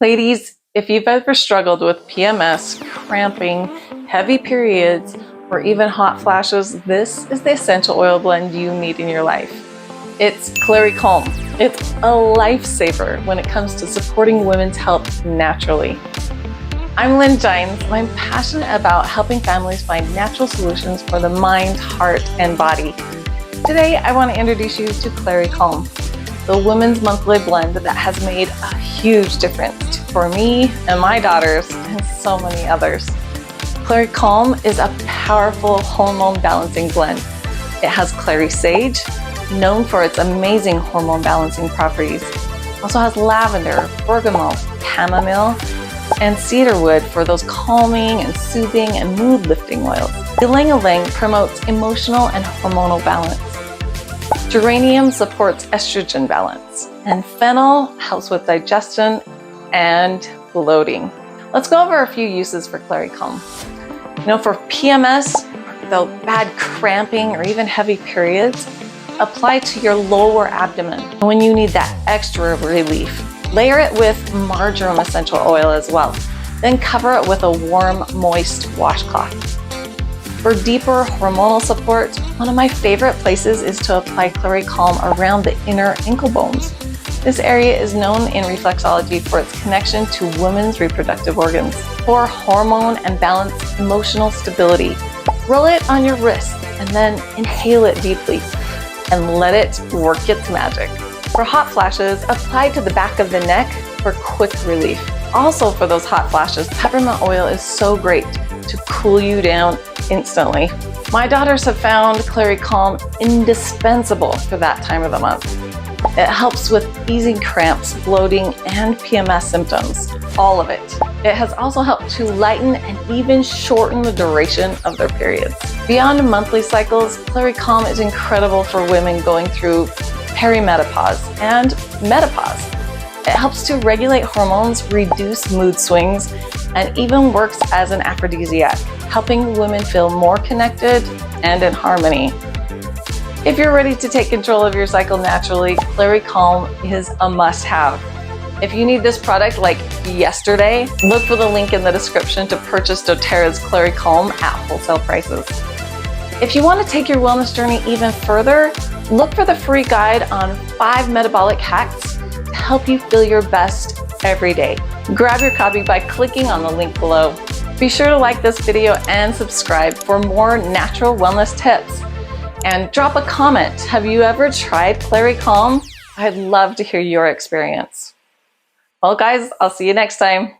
Ladies, if you've ever struggled with PMS, cramping, heavy periods, or even hot flashes, this is the essential oil blend you need in your life. It's Clary Calm. It's a lifesaver when it comes to supporting women's health naturally. I'm Lynn, and I'm passionate about helping families find natural solutions for the mind, heart, and body. Today, I want to introduce you to Clary Calm, the women's monthly blend that has made a huge difference for me and my daughters and so many others. Clary Calm is a powerful hormone balancing blend. It has clary sage, known for its amazing hormone balancing properties. It also has lavender, bergamot, chamomile, and cedarwood for those calming and soothing and mood lifting oils. Ylang-ylang promotes emotional and hormonal balance. Geranium supports estrogen balance, and fennel helps with digestion and bloating. Let's go over a few uses for Clary Calm. For PMS, the bad cramping or even heavy periods, apply to your lower abdomen. When you need that extra relief, layer it with marjoram essential oil as well. Then cover it with a warm, moist washcloth. For deeper hormonal support, one of my favorite places is to apply Clary Calm around the inner ankle bones. This area is known in reflexology for its connection to women's reproductive organs. For hormone and balanced emotional stability, roll it on your wrist and then inhale it deeply and let it work its magic. For hot flashes, apply to the back of the neck for quick relief. Also for those hot flashes, peppermint oil is so great to cool you down instantly. My daughters have found Clary Calm indispensable for that time of the month. It helps with easing cramps, bloating, and PMS symptoms, all of it. It has also helped to lighten and even shorten the duration of their periods. Beyond monthly cycles, Clary Calm is incredible for women going through perimenopause and menopause. It helps to regulate hormones, reduce mood swings, and even works as an aphrodisiac, helping women feel more connected and in harmony. If you're ready to take control of your cycle naturally, Clary Calm is a must-have. If you need this product like yesterday, look for the link in the description to purchase doTERRA's Clary Calm at wholesale prices. If you want to take your wellness journey even further, look for the free guide on 5 metabolic hacks to help you feel your best every day. Grab your copy by clicking on the link below. Be sure to like this video and subscribe for more natural wellness tips. And drop a comment. Have you ever tried Clary Calm? I'd love to hear your experience. Well, guys, I'll see you next time.